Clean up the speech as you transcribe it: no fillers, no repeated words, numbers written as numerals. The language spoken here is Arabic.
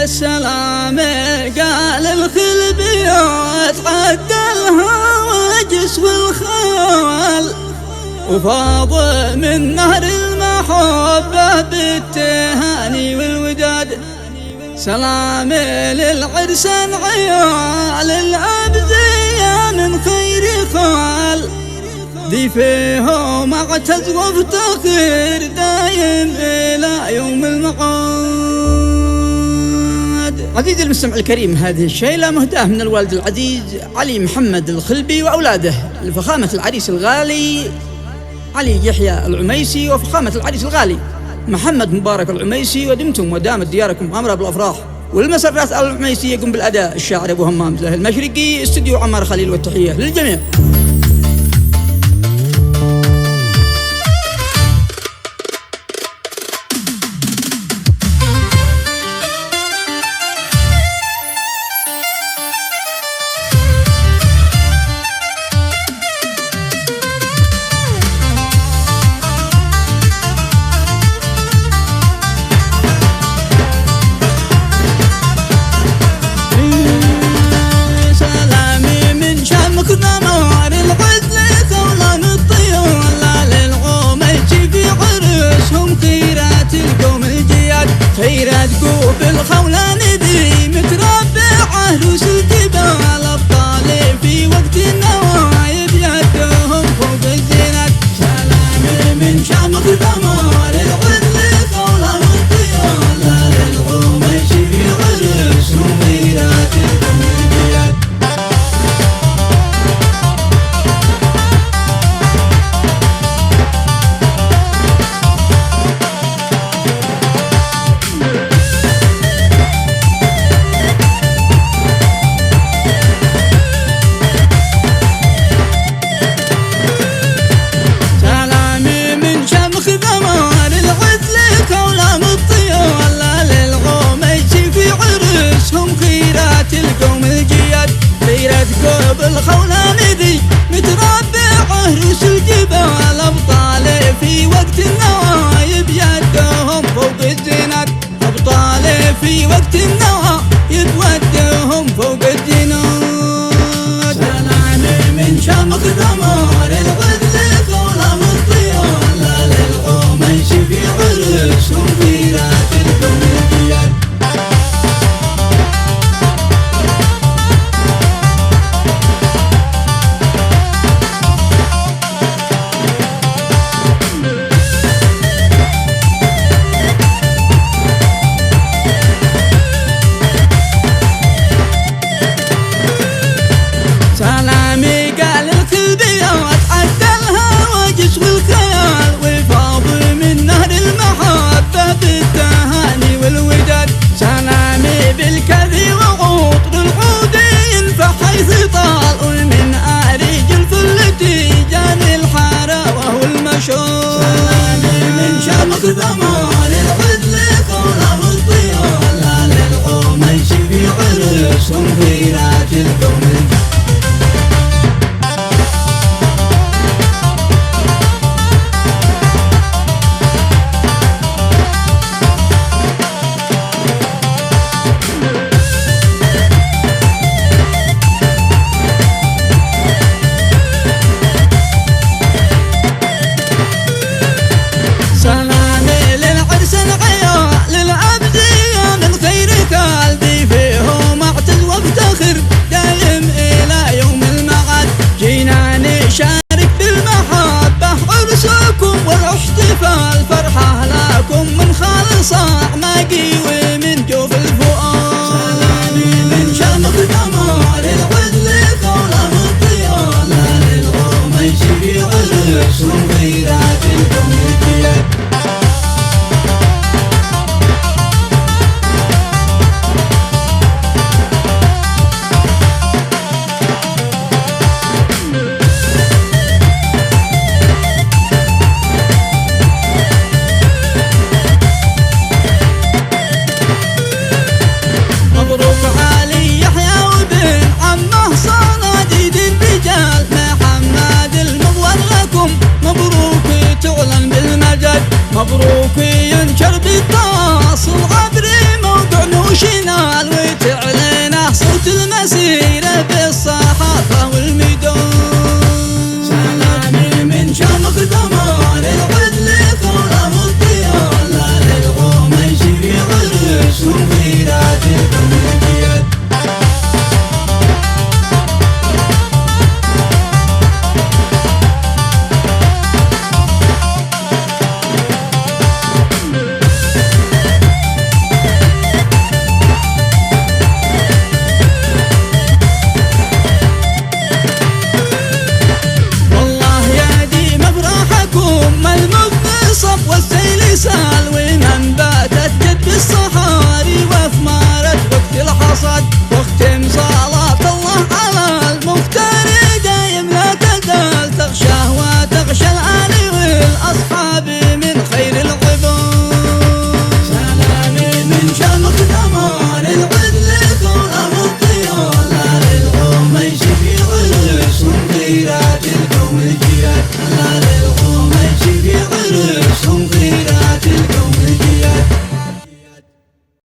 السلام قال الخلبي تعدى الهواجس والخيال وفاض من نهر المحبة بالتهاني والوداد. سلام للعرسان عيال الأبزية من خير خال ضيفهم اعتز وافتخر دايم إلى يوم المعاد. عزيزي المستمع الكريم، هذه الشيلة مهداة من الوالد العزيز علي محمد الخلبي وأولاده لفخامة العريس الغالي علي يحيى العميسي وفخامة العريس الغالي محمد مبارك العميسي، ودمتم ودامت دياركم عمرة بالأفراح. والمسرات العميسي يقوم بالأداء الشاعر أبو همام زاهي المشرقي، استوديو عمار خليل، والتحية للجميع. خيرات قوب الخولان ذي متربع عروس الجبال أبطال في وقت النوايب يدهم فوق الزينات. سلام من شامخ ثمار العدل خولان الطيال للغميش في عرسهم خيرات القوم الجياد. قوب الخولان ذي متربع عروس الجبال أبطال في وقت النوايب يدهم فوق الزينات. أبطال في وقت النوايب ودهم فوق الزينات. سلام من شامخ ثمار الغدل خولان الطيال للغميش في عرسهم خيرات القوم الجياد. بالكذي وعطر العود ينفح حيث طال من آريج الفلتي جاني الحارة وهو المشهور. سلام من شامخ ثمار العدل خولان الطيال للغميش في عرسهم خيرات القوم الجياد. شارك بالمحبة عرسكم والاحتفال فرحة لكم من خالص أعماقي ومن جوف الفؤاد. سلامي من شامخ ثمار العدل خولان الطيال للغميش في عرسهم خيرات القوم الجياد. مبروك ينشر بالتواصل. السيل صال ومن باتت